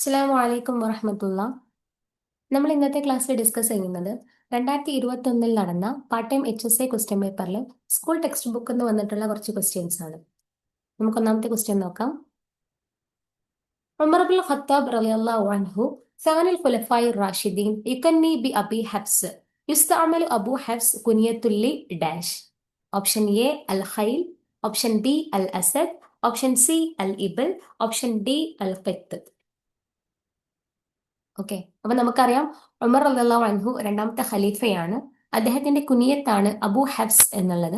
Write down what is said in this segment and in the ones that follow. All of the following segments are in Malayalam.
അസ്സലാമു അലൈക്കും വറഹമത്തുള്ള. നമ്മൾ ഇന്നത്തെ ക്ലാസ്സിൽ ഡിസ്കസ് ചെയ്യുന്നത് 2021 നടന്ന പാർട്ട് ടൈം HSA ക്വസ്റ്റ്യൻ പേപ്പറിൽ സ്കൂൾ ടെക്സ്റ്റ് ബുക്കിൽ നിന്ന് വന്നിട്ടുള്ള കുറച്ച് ക്വസ്റ്റ്യൻസ് ആണ്. നമുക്ക് ഒന്നാമത്തെ ക്വസ്റ്റ്യൻ നോക്കാം. ഉമർ ഇബ്നുൽ ഖത്താബ് റളിയല്ലാഹു അൻഹു സഅനിൽ ഖുലഫാഇർ റാഷിദീൻ യുകന്നി ബി അബി ഹഫ്സ് യുസ്തഅമലു അബു ഹഫ്സ് കുനിയത്തുൽ ലി ഡാഷ്. ഓപ്ഷൻ എ അൽ ഖൈൽ, ഓപ്ഷൻ ബി അൽ അസദ്, ഓപ്ഷൻ സി അൽ ഇബിൽ, ഓപ്ഷൻ ഡി അൽ ഖിത്ത്. ഓക്കെ, അപ്പൊ നമുക്കറിയാം ഉമർ റളിയല്ലാഹു അൻഹു രണ്ടാമത്തെ ഖലീഫയാണ്. അദ്ദേഹത്തിന്റെ കുനിയത്താണ് അബു ഹഫ്സ് എന്നുള്ളത്.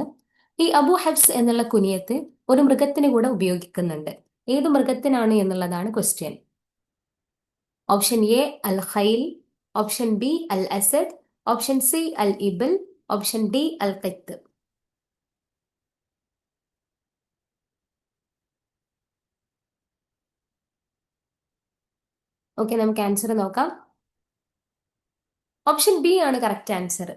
ഈ അബു ഹഫ്സ് എന്നുള്ള കുനിയത്ത് ഒരു മൃഗത്തിന് കൂടെ ഉപയോഗിക്കുന്നുണ്ട്. ഏത് മൃഗത്തിനാണ് എന്നുള്ളതാണ് ക്വസ്റ്റ്യൻ. ഓപ്ഷൻ എ അൽ ഖൈൽ, ഓപ്ഷൻ ബി അൽ അസദ്, ഓപ്ഷൻ സി അൽ ഇബിൽ, ഓപ്ഷൻ ഡി അൽ ഖിത്ത്. ഓക്കെ, നമുക്ക് ആൻസർ നോക്കാം. ഓപ്ഷൻ ബി ആണ് correct answer.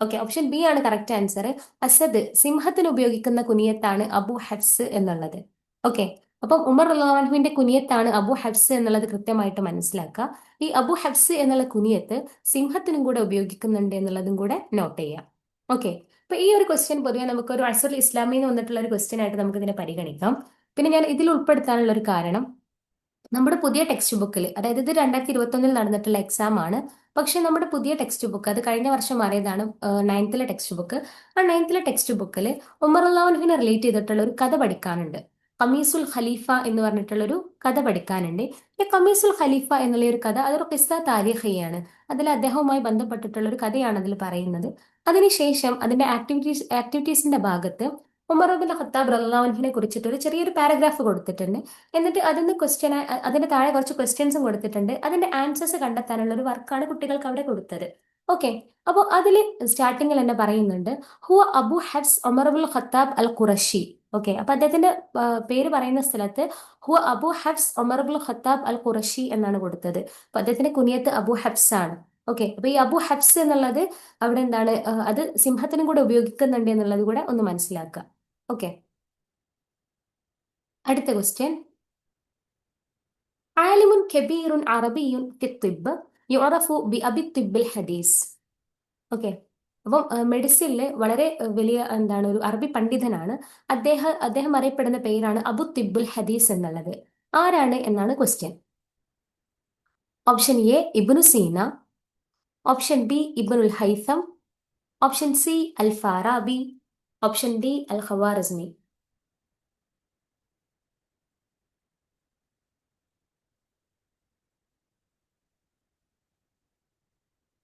Okay, option B ആണ് കറക്റ്റ് ആൻസർ. അസദ്, സിംഹത്തിന് ഉപയോഗിക്കുന്ന കുനിയത്താണ് അബു ഹഫ്സ് എന്നുള്ളത്. ഓക്കെ, അപ്പം ഉമർ റളിയല്ലാഹുവിന്റെ കുനിയത്താണ് അബു ഹഫ്സ് എന്നുള്ളത് കൃത്യമായിട്ട് മനസ്സിലാക്കുക. ഈ അബു ഹഫ്സ് എന്നുള്ള കുനിയത്ത് സിംഹത്തിനും കൂടെ ഉപയോഗിക്കുന്നുണ്ട് എന്നുള്ളതും കൂടെ നോട്ട് ചെയ്യാം. ഓക്കെ, അപ്പൊ ഈ ഒരു ക്വസ്റ്റ്യൻ പൊതുവെ നമുക്ക് ഒരു അസുൽ ഇസ്ലാമിന്ന് വന്നിട്ടുള്ള ഒരു ക്വസ്റ്റ്യൻ ആയിട്ട് നമുക്ക് ഇതിനെ പരിഗണിക്കാം. പിന്നെ ഞാൻ ഇതിൽ ഉൾപ്പെടുത്താനുള്ള ഒരു കാരണം, നമ്മുടെ പുതിയ ടെക്സ്റ്റ് ബുക്കിൽ, അതായത് ഇത് 2021 നടന്നിട്ടുള്ള എക്സാം ആണ്. പക്ഷെ നമ്മുടെ പുതിയ ടെക്സ്റ്റ് ബുക്ക്, അത് കഴിഞ്ഞ വർഷം മാറിയതാണ്, നയൻത്തിലെ ടെക്സ്റ്റ് ബുക്ക്. ആ നയൻത്തിലെ ടെക്സ്റ്റ് ബുക്കിൽ ഉമർ അള്ളാഹുവിനെ റിലേറ്റ് ചെയ്തിട്ടുള്ള ഒരു കഥ പഠിക്കാനുണ്ട്. കമീസുൽ ഖലീഫ എന്ന് പറഞ്ഞിട്ടുള്ള ഒരു കഥ പഠിക്കാനുണ്ട്. ഈ കമീസുൽ ഖലീഫ എന്നുള്ള ഒരു കഥ അതൊരു ഖിസ്സ താരിഖിയാണ്. അതിൽ അദ്ദേഹവുമായി ബന്ധപ്പെട്ടിട്ടുള്ള ഒരു കഥയാണ് അതിൽ പറയുന്നത്. അതിനുശേഷം അതിന്റെ ആക്ടിവിറ്റീസിന്റെ ഭാഗത്ത് ഉമർ ഇബ്നുൽ ഖത്താബ് റളിയല്ലാഹു അൻഹുവിനെ കുറിച്ചിട്ട് ഒരു ചെറിയൊരു പാരഗ്രാഫ് കൊടുത്തിട്ടുണ്ട്. എന്നിട്ട് അതിന് അതിന്റെ താഴെ കുറച്ച് ക്വസ്റ്റ്യൻസും കൊടുത്തിട്ടുണ്ട്. അതിന്റെ ആൻസേഴ്സ് കണ്ടെത്താനുള്ള ഒരു വർക്കാണ് കുട്ടികൾക്ക് അവിടെ കൊടുത്തത്. ഓക്കെ, അപ്പോൾ അതിൽ സ്റ്റാർട്ടിങ്ങിൽ തന്നെ പറയുന്നുണ്ട്, ഹുവ അബു ഹഫ്സ് ഉമർ ഇബ്നുൽ ഖത്താബ് അൽ ഖുറഷി. ഓക്കെ, അപ്പൊ അദ്ദേഹത്തിന്റെ പേര് പറയുന്ന സ്ഥലത്ത് ഹുവ അബു ഹഫ്സ് ഉമർ ഇബ്നുൽ ഖത്താബ് അൽ ഖുറഷി എന്നാണ് കൊടുത്തത്. അപ്പൊ അദ്ദേഹത്തിന്റെ കുനിയത്ത് അബു ഹഫ്സ് ആണ്. ഓക്കെ, അപ്പൊ ഈ അബു ഹഫ്സ് എന്നുള്ളത് അവിടെ എന്താണ്, അത് സിംഹത്തിനും കൂടെ ഉപയോഗിക്കുന്നുണ്ട് എന്നുള്ളത് കൂടെ ഒന്ന് മനസ്സിലാക്കുക. ഓക്കെ, അടുത്ത ക്വസ്റ്റ്യൻ. ആലിമുൻ കബീറുൻ അറബിയുൻ ഫി തിബ്ബ് യുറഫു ബി അബി തിബ്ബിൽ ഹദീസ്. ഓക്കെ, അപ്പം മെഡിസിനിൽ വളരെ വലിയ എന്താണ് ഒരു അറബി പണ്ഡിതനാണ്. അദ്ദേഹം അറിയപ്പെടുന്ന പേരാണ് അബു തിബ്ബുൽ ഹദീസ് എന്നുള്ളത്. ആരാണ് എന്നാണ് ക്വസ്റ്റ്യൻ. ഓപ്ഷൻ എ ഇബ്നു സീന, ഓപ്ഷൻ ബി ഇബ്നുൽ ഹൈസം, ഓപ്ഷൻ സി അൽ ഫാറാബി, ഓപ്ഷൻ ഡി അൽ ഖവാറിസ്മി.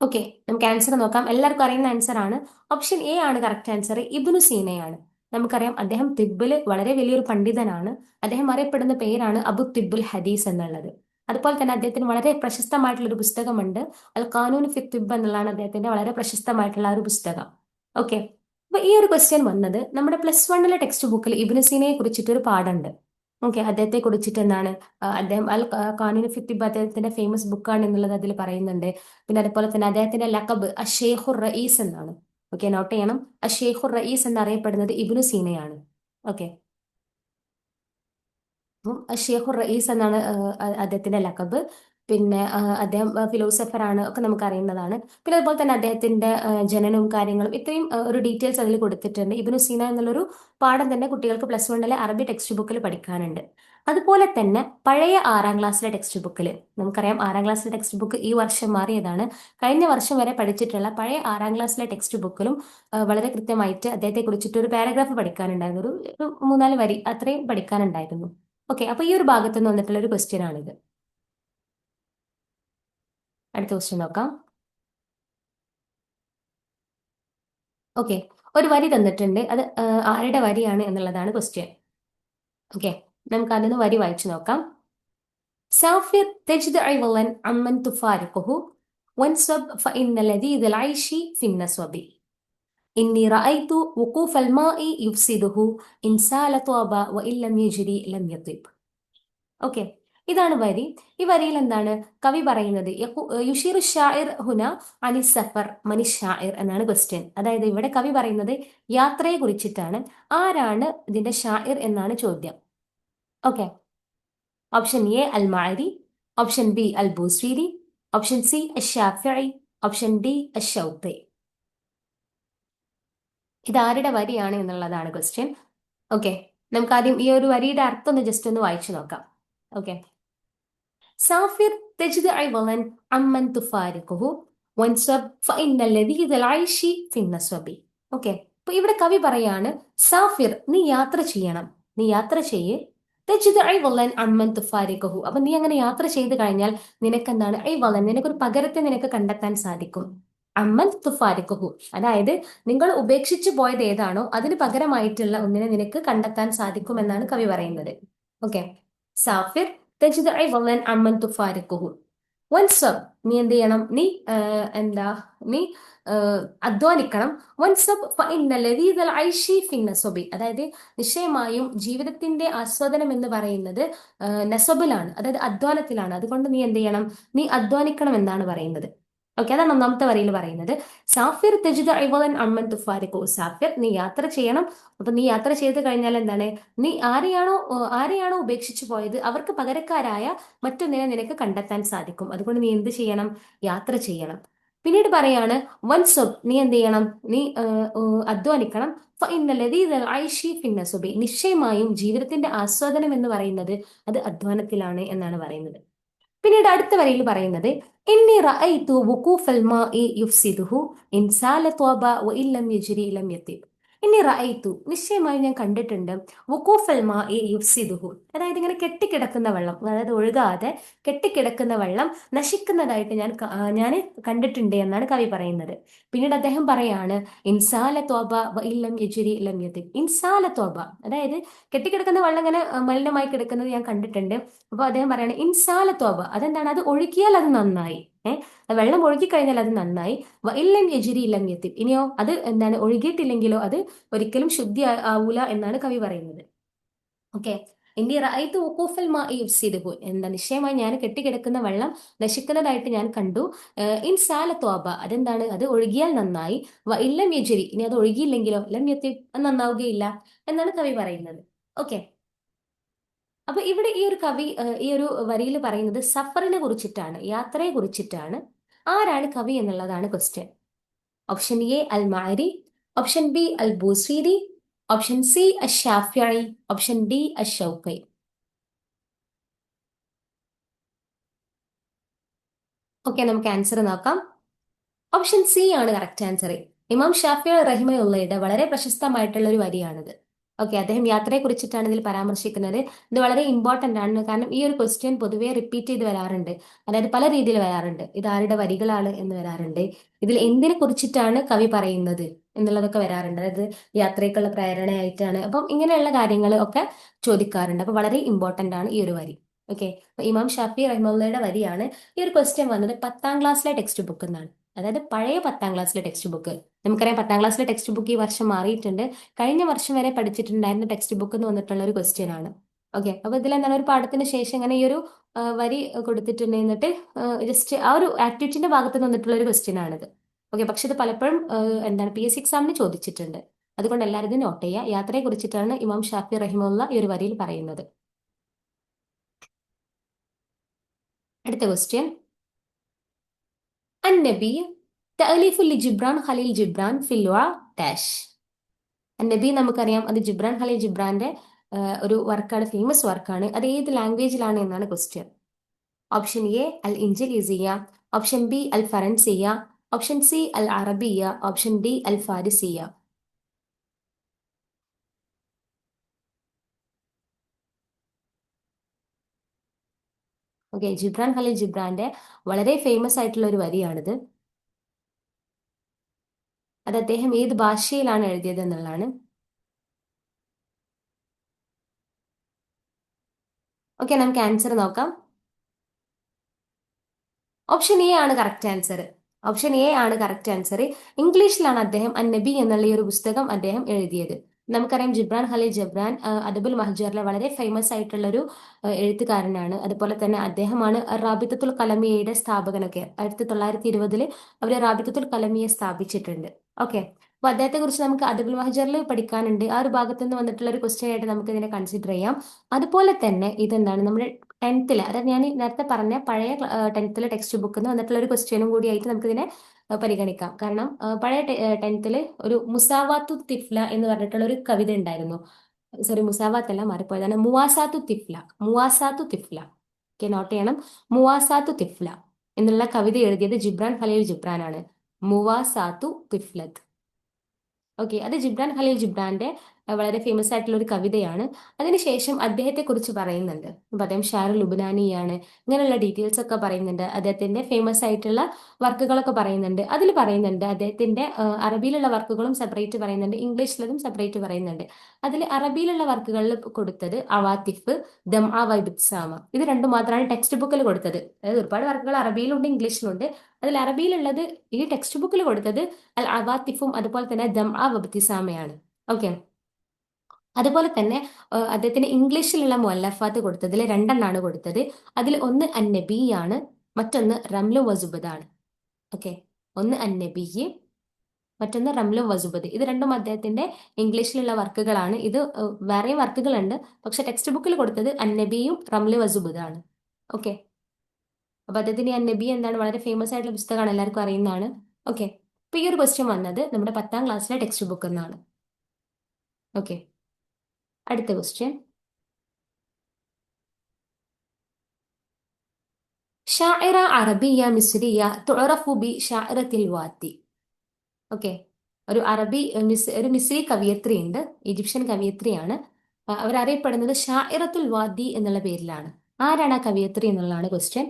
ഓക്കെ, നമുക്ക് ആൻസർ നോക്കാം. എല്ലാവർക്കും അറിയുന്ന ആൻസർ ആണ്. ഓപ്ഷൻ എ ആണ് കറക്റ്റ് ആൻസർ. ഇബ്നു സീനയാണ്. നമുക്കറിയാം അദ്ദേഹം തിബ്ബിൽ വളരെ വലിയൊരു പണ്ഡിതനാണ്. അദ്ദേഹം അറിയപ്പെടുന്ന പേരാണ് അബു തിബ്ബുൽ ഹദീസ് എന്നുള്ളത്. അതുപോലെ തന്നെ അദ്ദേഹത്തിന് വളരെ പ്രശസ്തമായിട്ടുള്ള ഒരു പുസ്തകമുണ്ട്, അൽ ഖാനൂൻ ഫി തിബ്ബ് എന്നുള്ളതാണ് അദ്ദേഹത്തിന്റെ വളരെ പ്രശസ്തമായിട്ടുള്ള ആ ഒരു പുസ്തകം. ഓക്കെ, അപ്പൊ ഈ ഒരു ക്വസ്റ്റ്യൻ വന്നത് നമ്മുടെ +1 ടെക്സ്റ്റ് ബുക്കിൽ ഇബ്നു സീനയെ കുറിച്ചിട്ട് ഒരു പാഠമുണ്ട്. ഓക്കെ, അദ്ദേഹത്തെ കുറിച്ചിട്ട് എന്താണ്, അദ്ദേഹം അൽ ഖാനൂൻ ഫി തിബ്ബ് അദ്ദേഹത്തിന്റെ ഫേമസ് ബുക്കാണ് എന്നുള്ളത് അതിൽ പറയുന്നുണ്ട്. പിന്നെ അതുപോലെ തന്നെ അദ്ദേഹത്തിന്റെ ലഖബ് അഷേഖുർ റയീസ് എന്നാണ്. ഓക്കെ, നോട്ട് ചെയ്യണം. അഷേഖുർ റയീസ് എന്നറിയപ്പെടുന്നത് ഇബ്നു സീനയാണ്. ഓക്കെ, അപ്പം ഷെയ്ഖുർ റയീസ് എന്നാണ് അദ്ദേഹത്തിന്റെ ലഖബ്. പിന്നെ അദ്ദേഹം ഫിലോസഫർ ആണ്, ഒക്കെ നമുക്ക് അറിയുന്നതാണ്. പിന്നെ അതുപോലെ തന്നെ അദ്ദേഹത്തിന്റെ ജനനവും കാര്യങ്ങളും ഇത്രയും ഒരു ഡീറ്റെയിൽസ് അതിൽ കൊടുത്തിട്ടുണ്ട്. ഇബ്നു സീന എന്നുള്ളൊരു പാഠം തന്നെ കുട്ടികൾക്ക് +1 അറബി ടെക്സ്റ്റ് ബുക്കിൽ പഠിക്കാനുണ്ട്. അതുപോലെ തന്നെ പഴയ 6ാം ക്ലാസ്സിലെ ടെക്സ്റ്റ് ബുക്കിൽ, നമുക്കറിയാം 6ാം ക്ലാസ്സിലെ ടെക്സ്റ്റ് ബുക്ക് ഈ വർഷം മാറിയതാണ്. കഴിഞ്ഞ വർഷം വരെ പഠിച്ചിട്ടുള്ള പഴയ 6ാം ക്ലാസ്സിലെ ടെക്സ്റ്റ് ബുക്കിലും വളരെ കൃത്യമായിട്ട് അദ്ദേഹത്തെ കുറിച്ചിട്ട് ഒരു പാരഗ്രാഫ് പഠിക്കാനുണ്ടായിരുന്നു. ഒരു 3-4 വരി അത്രയും പഠിക്കാനുണ്ടായിരുന്നു. ഓക്കെ, അപ്പൊ ഈ ഒരു ഭാഗത്ത് നിന്ന് വന്നിട്ടുള്ള ഒരു ക്വസ്റ്റ്യൻ ആണിത്. അടുത്ത ക്വസ്റ്റ്യൻ നോക്കാം. ഓക്കെ, ഒരു വരി തന്നിട്ടുണ്ട്. അത് ആരുടെ വരിയാണ് എന്നുള്ളതാണ് ക്വസ്റ്റ്യൻ. ഓക്കെ, നമുക്ക് അതിന് വരി വായിച്ചു നോക്കാം. സാഫിർ തജ്ദ ഇവലൻ അമ്മൻ തുഫാരിഖുഹു വൻസബ് ഫഇന്ന ലദീദ العيش في النسب إني رأيت وقوف الماء يفسده إن سال طاب وإن لم يجري لم يطب. ഓക്കെ, ഇതാണ് വരി. ഈ വരിയിൽ എന്താണ് കവി പറയുന്നത്? യുഷീറു ഷാഇർ ഹുന അനി സഫർ മനി ഷാഇർ എന്നാണ് ക്വസ്റ്റ്യൻ. അതായത് ഇവിടെ കവി പറയുന്നത് യാത്രയെ കുറിച്ചിട്ടാണ്. ആരാണ് ഇതിന്റെ ഷാഇർ എന്നാണ് ചോദ്യം. ഓക്കെ, ഓപ്ഷൻ എ അൽ മാരി, ഓപ്ഷൻ ബി അൽ ബൂസ്വീരി, ഓപ്ഷൻ സി അഷാഫിഈ, ഓപ്ഷൻ ഡി അഷൗത്തി. ഇതാരുടെ വരിയാണ് എന്നുള്ളതാണ് ക്വസ്റ്റ്യൻ. ഓക്കെ, നമുക്ക് ആദ്യം ഈ ഒരു വരിയുടെ അർത്ഥം ഒന്ന് ജസ്റ്റ് ഒന്ന് വായിച്ചു നോക്കാം. ഓക്കെ, സാഫിർ തജ്ദ് ഐവളൻ അമ്മൻ തുഫാരിഖുഹു വൻസബ് ഫഇന്ന ലദീദ അൽഐശി ഫിന്നസ്വബി. ഓക്കെ, അപ്പൊ ഇവിടെ കവി പറയാണ്, സാഫിർ നീ യാത്ര ചെയ്യണം, നീ യാത്ര ചെയ്യ്. തജ്ദ് ഐവളൻ അമ്മൻ തുഫാരിഖുഹു, അപ്പൊ നീ അങ്ങനെ യാത്ര ചെയ്ത് കഴിഞ്ഞാൽ നിനക്ക് എന്താണ് ഐവളൻ, നിനക്കൊരു പകരത്തെ നിനക്ക് കണ്ടെത്താൻ സാധിക്കും. അമ്മൻ തുഫാരിഖുഹു, അതായത് നിങ്ങൾ ഉപേക്ഷിച്ചു പോയത് ഏതാണോ അതിന് പകരമായിട്ടുള്ള ഒന്നിനെ നിനക്ക് കണ്ടെത്താൻ സാധിക്കും എന്നാണ് കവി പറയുന്നത്. ഓക്കെ, സാഫിർ തജിദ് ഇവളൻ അമ്മൻ തുഫാരിഖുഹു വൻസബ്, നീ എന്ത് ചെയ്യണം, നീ എന്താ നീ അധ്വാനിക്കണം. വൻസബ് ഫഇന്ന ലദീദൽ ഐശി ഫിന്നസബി, അതായത് നിശ്ചയമായും ജീവിതത്തിന്റെ ആസ്വാദനം എന്ന് പറയുന്നത് നസബിലാണ്, അതായത് അധ്വാനത്തിലാണ്. അതുകൊണ്ട് നീ എന്ത് ചെയ്യണം, നീ അധ്വാനിക്കണം എന്നാണ് പറയുന്നത്. ഓക്കെ, അതാണ് ഒന്നാമത്തെ വരിയിൽ പറയുന്നത്. സാഫിർ തജിദ് ഐവലൻ അമ്മൻ തുഫാരിഖു, സാഫിർ നീ യാത്ര ചെയ്യണം. അപ്പൊ നീ യാത്ര ചെയ്ത് കഴിഞ്ഞാൽ എന്താണ്, നീ ആരെയാണോ ഉപേക്ഷിച്ചു പോയത് അവർക്ക് പകരക്കാരായ മറ്റൊന്നിനെ നിനക്ക് കണ്ടെത്താൻ സാധിക്കും. അതുകൊണ്ട് നീ എന്ത് ചെയ്യണം, യാത്ര ചെയ്യണം. പിന്നീട് പറയാണ്, വൻസബ്, നീ എന്ത് ചെയ്യണം, നീ അധ്വാനിക്കണം. ഫഇന്ന ലദീദൽ ഐശി ഫിന്നസുബി, നിശ്ചയമായും ജീവിതത്തിന്റെ ആസ്വാദനം എന്ന് പറയുന്നത് അത് അധ്വാനത്തിലാണ് എന്നാണ് പറയുന്നത്. പിന്നീട് അടുത്ത വരിയിൽ പറയുന്നത്, ഇന്നി റഅയ്തു വുഖൂഫൽ മാഇ യുഫ്സിദുഹു ഇൻ സാല ത്വബ വഇൻ ലം യജ്രി ലം യതിബ്. ഇന്നി റഅയ്തു, നിശ്ചയമായി ഞാൻ കണ്ടിട്ടുണ്ട്, വുഖൂഫൽ മാഇ യുഫ്സിദുഹു, അതായത് ഇങ്ങനെ കെട്ടിക്കിടക്കുന്ന വെള്ളം, അതായത് ഒഴുകാതെ കെട്ടിക്കിടക്കുന്ന വെള്ളം നശിക്കുന്നതായിട്ട് ഞാൻ കണ്ടിട്ടുണ്ട് എന്നാണ് കവി പറയുന്നത്. പിന്നീട് അദ്ദേഹം പറയാണ്, ഇൻസാല ത്വബ വഇൻ ലം യജ്രി ലം യതിബ്. ഇൻസാല ത്വബ, അതായത് കെട്ടിക്കിടക്കുന്ന വെള്ളം ഇങ്ങനെ മലിനമായി കിടക്കുന്നത് ഞാൻ കണ്ടിട്ടുണ്ട്. അപ്പൊ അദ്ദേഹം പറയാണ് ഇൻസാല ത്വബ, അതെന്താണ്, അത് ഒഴുകിയാൽ അത് നന്നായി. വെള്ളം ഒഴുകി കഴിഞ്ഞാൽ അത് നന്നായി. ഇല്ലം യജിരി ഇല്ലം യത്തിബ്, ഇനിയോ അത് എന്താണ് ഒഴുകിയിട്ടില്ലെങ്കിലോ അത് ഒരിക്കലും ശുദ്ധി ആവൂല എന്നാണ് കവി പറയുന്നത്. ഓക്കെ, ഇന്ത്യ റഅയ്തു വുഖൂഫൽ മാഇ യുഫ്സിദുഹു, എന്താ നിശ്ചയമായി ഞാൻ കെട്ടിക്കിടക്കുന്ന വെള്ളം നശിക്കുന്നതായിട്ട് ഞാൻ കണ്ടു. ഇൻസാല ത്വബ, അതെന്താണ്, അത് ഒഴുകിയാൽ നന്നായി. ഇല്ലം യജിരി, ഇനി അത് ഒഴുകിയില്ലെങ്കിലോ ലം യത്തിബ്, അത് നന്നാവുകയില്ല എന്നാണ് കവി പറയുന്നത്. ഓക്കെ, അപ്പൊ ഇവിടെ ഈ ഒരു കവി ഈ ഒരു വരിയിൽ പറയുന്നത് സഫറിനെ കുറിച്ചിട്ടാണ്, യാത്രയെ കുറിച്ചിട്ടാണ്. ആരാണ് കവി എന്നുള്ളതാണ് ക്വസ്റ്റ്യൻ. ഓപ്ഷൻ എ അൽ മാരി, ഓപ്ഷൻ ബി അൽ ബൂസ്വീരി, ഓപ്ഷൻ സി അഷാഫിഈ, ഓപ്ഷൻ ഡി അഷൗഖി. ഓക്കെ, നമുക്ക് ആൻസർ നോക്കാം. ഓപ്ഷൻ സി ആണ് കറക്റ്റ് ആൻസർ. ഇമാം ഷാഫി റഹിമയുള്ളയുടെ വളരെ പ്രശസ്തമായിട്ടുള്ള ഒരു വരിയാണിത്. ഓക്കെ, അദ്ദേഹം യാത്രയെ കുറിച്ചിട്ടാണ് ഇതിൽ പരാമർശിക്കുന്നത്. ഇത് വളരെ ഇമ്പോർട്ടന്റ് ആണ്, കാരണം ഈ ഒരു ക്വസ്റ്റ്യൻ പൊതുവെ റിപ്പീറ്റ് ചെയ്ത് വരാറുണ്ട്, അതായത് പല രീതിയിൽ വരാറുണ്ട്. ഇത് ആരുടെ വരികളാണ് എന്ന് വരാറുണ്ട്, ഇതിൽ എന്തിനെ കുറിച്ചിട്ടാണ് കവി പറയുന്നത് എന്നുള്ളതൊക്കെ വരാറുണ്ട്, അതായത് യാത്രയ്ക്കുള്ള പ്രേരണയായിട്ടാണ്. അപ്പം ഇങ്ങനെയുള്ള കാര്യങ്ങൾ ഒക്കെ ചോദിക്കാറുണ്ട്. അപ്പൊ വളരെ ഇമ്പോർട്ടന്റ് ആണ് ഈ ഒരു വരി. ഓക്കെ, അപ്പൊ ഇമാം ഷാഫി റഹിമുള്ളയുടെ വരിയാണ്. ഈ ഒരു ക്വസ്റ്റ്യൻ വന്നത് 10ാം ക്ലാസ്സിലെ ടെക്സ്റ്റ് ബുക്ക് എന്നാണ്, അതായത് പഴയ 10ാം ക്ലാസ്സിലെ ടെക്സ്റ്റ് ബുക്ക്. നമുക്കറിയാം 10ാം ക്ലാസ്സിലെ ടെക്സ്റ്റ് ബുക്ക് ഈ വർഷം മാറിയിട്ടുണ്ട്. കഴിഞ്ഞ വർഷം വരെ പഠിച്ചിട്ടുണ്ടായിരുന്ന ടെക്സ്റ്റ് ബുക്ക് എന്ന് വന്നിട്ടുള്ള ഒരു ക്വസ്റ്റ്യൻ ആണ്. ഓക്കെ, അപ്പൊ ഇതിൽ എന്താണ്, ഒരു പാഠത്തിന് ശേഷം ഇങ്ങനെ ഈ ഒരു വരി കൊടുത്തിട്ടുണ്ട്, എന്നിട്ട് ജസ്റ്റ് ആ ഒരു ആക്ടിവിറ്റിന്റെ ഭാഗത്ത് നിന്ന് വന്നിട്ടുള്ള ഒരു ക്വസ്റ്റ്യൻ ആണിത്. ഓക്കെ, പക്ഷെ ഇത് പലപ്പോഴും എന്താണ് PSC എക്സാമിന് ചോദിച്ചിട്ടുണ്ട്. അതുകൊണ്ട് എല്ലാവരും ഇത് നോട്ട് ചെയ്യുക. യാത്രയെ കുറിച്ചിട്ടാണ് ഇമാം ഷാഫി റഹിമുള്ള ഈ ഒരു വരിയിൽ പറയുന്നത്. അടുത്ത ക്വസ്റ്റ്യൻ, النبي تأليف لجبران خليل جبران في اللغة ഡാഷ്. നബി നമുക്കറിയാം, അത് ജിബ്രാൻ ഖലീൽ ജിബ്രാന്റെ ഒരു വർക്കാണ്, ഫേമസ് വർക്കാണ്. അത് ഏത് ലാംഗ്വേജിലാണ് എന്നാണ് ക്വസ്റ്റ്യൻ. ഓപ്ഷൻ എ അൽ ഇൻജലീസിയ, ഓപ്ഷൻ ബി അൽ ഫറൻസിയ, ഓപ്ഷൻ സി അൽ അറബിയ, ഓപ്ഷൻ ഡി അൽ ഫാരിസിയ. ഓക്കെ, ജിബ്രാൻ ഖലീൽ ജിബ്രാന്റെ വളരെ ഫേമസ് ആയിട്ടുള്ള ഒരു വരിയാണിത്. അത് അദ്ദേഹം ഏത് ഭാഷയിലാണ് എഴുതിയത് എന്നുള്ളതാണ്. ഓക്കെ, നമുക്ക് ആൻസർ നോക്കാം. ഓപ്ഷൻ എ ആണ് കറക്റ്റ് ആൻസർ. ഓപ്ഷൻ എ ആണ് കറക്റ്റ് ആൻസർ. ഇംഗ്ലീഷിലാണ് അദ്ദേഹം നബി എന്നുള്ള ഈ ഒരു പുസ്തകം അദ്ദേഹം എഴുതിയത്. നമുക്കറിയാം ജിബ്രാൻ ഖലീൽ ജിബ്രാൻ അദബുൽ മഹ്ജറിലെ വളരെ ഫേമസ് ആയിട്ടുള്ള ഒരു എഴുത്തുകാരനാണ്. അതുപോലെ തന്നെ അദ്ദേഹമാണ് റാബിത്തത്തുൽ കലമിയയുടെ സ്ഥാപകനൊക്കെ. 1920 അവർ റാബിത്തത്തുൽ കലമിയെ സ്ഥാപിച്ചിട്ടുണ്ട്. ഓക്കെ, അപ്പൊ അദ്ദേഹത്തെ കുറിച്ച് നമുക്ക് അദബുൽ മഹ്ജറിൽ പഠിക്കാനുണ്ട്. ആ ഒരു ഭാഗത്ത് നിന്ന് വന്നിട്ടുള്ള ഒരു ക്വസ്റ്റ്യൻ ആയിട്ട് നമുക്ക് ഇതിനെ കൺസിഡർ ചെയ്യാം. അതുപോലെ തന്നെ ഇതെന്താണ്, നമ്മുടെ ടെൻത്തിൽ, അതായത് ഞാൻ നേരത്തെ പറഞ്ഞ പഴയ ടെൻത്തിലെ ടെക്സ്റ്റ് ബുക്കിൽ നിന്ന് വന്നിട്ടുള്ള ഒരു ക്വസ്റ്റ്യനും കൂടി ആയിട്ട് നമുക്കിതിനെ പരിഗണിക്കാം. കാരണം പഴയ ടെൻത്തിൽ ഒരു മുസാവാത്തു തിഫ്ല എന്ന് പറഞ്ഞിട്ടുള്ള ഒരു കവിത ഉണ്ടായിരുന്നു. സോറി, മുസാവാത്ത് അല്ല, മാറിപ്പോയതാണ്. മുവാസാത്തു തിഫ്ല. മുവാസാത്തു തിഫ്ല. ഓക്കെ, നോട്ട് ചെയ്യണം. മുവാസാത്തു തിഫ്ല എന്നുള്ള കവിത എഴുതിയത് ജിബ്രാൻ ഖലീൽ ജിബ്രാൻ ആണ്. മുവാസാത്തു തിഫ്ലത്ത്. ഓക്കെ, അത് ജിബ്രാൻ ഖലീൽ ജിബ്രാന്റെ വളരെ ഫേമസ് ആയിട്ടുള്ള ഒരു കവിതയാണ്. അതിനുശേഷം അദ്ദേഹത്തെ കുറിച്ച് പറയുന്നുണ്ട്. അപ്പൊ അദ്ദേഹം ഷാർ ലുബനാനിയാണ്, ഇങ്ങനെയുള്ള ഡീറ്റെയിൽസ് ഒക്കെ പറയുന്നുണ്ട്. അദ്ദേഹത്തിന്റെ ഫേമസ് ആയിട്ടുള്ള വർക്കുകളൊക്കെ പറയുന്നുണ്ട്. അതിൽ പറയുന്നുണ്ട് അദ്ദേഹത്തിന്റെ അറബിയിലുള്ള വർക്കുകളും സെപ്പറേറ്റ് പറയുന്നുണ്ട്, ഇംഗ്ലീഷിലതും സെപ്പറേറ്റ് പറയുന്നുണ്ട്. അതിൽ അറബിയിലുള്ള വർക്കുകളിൽ കൊടുത്തത് അവാത്തിഫ്, ദം ആ വൈബിത്സാമ, ഇത് രണ്ടും മാത്രമാണ് ടെക്സ്റ്റ് ബുക്കിൽ കൊടുത്തത്. അതായത് ഒരുപാട് വർക്കുകൾ അറബിയിലുണ്ട്, ഇംഗ്ലീഷിലുണ്ട്. അതിൽ അറബിയിലുള്ളത് ഈ ടെക്സ്റ്റ് ബുക്കിൽ കൊടുത്തത് അൽ അവാത്തിഫും അതുപോലെ തന്നെ ദം ആ വബ്തിസാമയാണ്. ഓക്കെ, അതുപോലെ തന്നെ അദ്ദേഹത്തിന് ഇംഗ്ലീഷിലുള്ള മുഅല്ലഫാത്ത് കൊടുത്തതിൽ രണ്ടെണ്ണാണ് കൊടുത്തത്. അതിൽ ഒന്ന് അന്നബി ആണ്, മറ്റൊന്ന് റംലു വസുബദാണ്. ഓക്കെ, ഒന്ന് അന്നബി, മറ്റൊന്ന് റംലു വസുബദ്. ഇത് രണ്ടും അദ്ദേഹത്തിന്റെ ഇംഗ്ലീഷിലുള്ള വർക്കുകളാണ്. ഇത് വേറെയും വർക്കുകളുണ്ട്, പക്ഷെ ടെക്സ്റ്റ് ബുക്കിൽ കൊടുത്തത് അന്നബിയും റംലു വസുബദാണ്. ഓക്കെ, അപ്പൊ അദ്ദേഹത്തിന്റെ അന്നബി എന്താണ്, വളരെ ഫേമസ് ആയിട്ടുള്ള പുസ്തകമാണ്, എല്ലാവർക്കും അറിയുന്നതാണ്. ഓക്കെ, അപ്പൊ ഈ ഒരു ക്വസ്റ്റ്യൻ വന്നത് നമ്മുടെ 10ാം ക്ലാസ്സിലെ ടെക്സ്റ്റ് ബുക്കിൽ നിന്നാണ്. ഓക്കെ, അടുത്ത question. ഷാഇറ Arabiya Misriya തുഅറഫു B ഷാഇറത്തിൽ Vaathi. Okay, ഒരു അറബി ഒരു മിസ്രി കവിയത്രി ഉണ്ട്, ഈജിപ്ഷ്യൻ കവിയത്രിയാണ്. അവരറിയപ്പെടുന്നത് ഷാഇറത്തുൽ വാദി എന്നുള്ള പേരിലാണ്. ആരാണ് ആ കവിയത്രി എന്നുള്ളതാണ് ക്വസ്റ്റ്യൻ.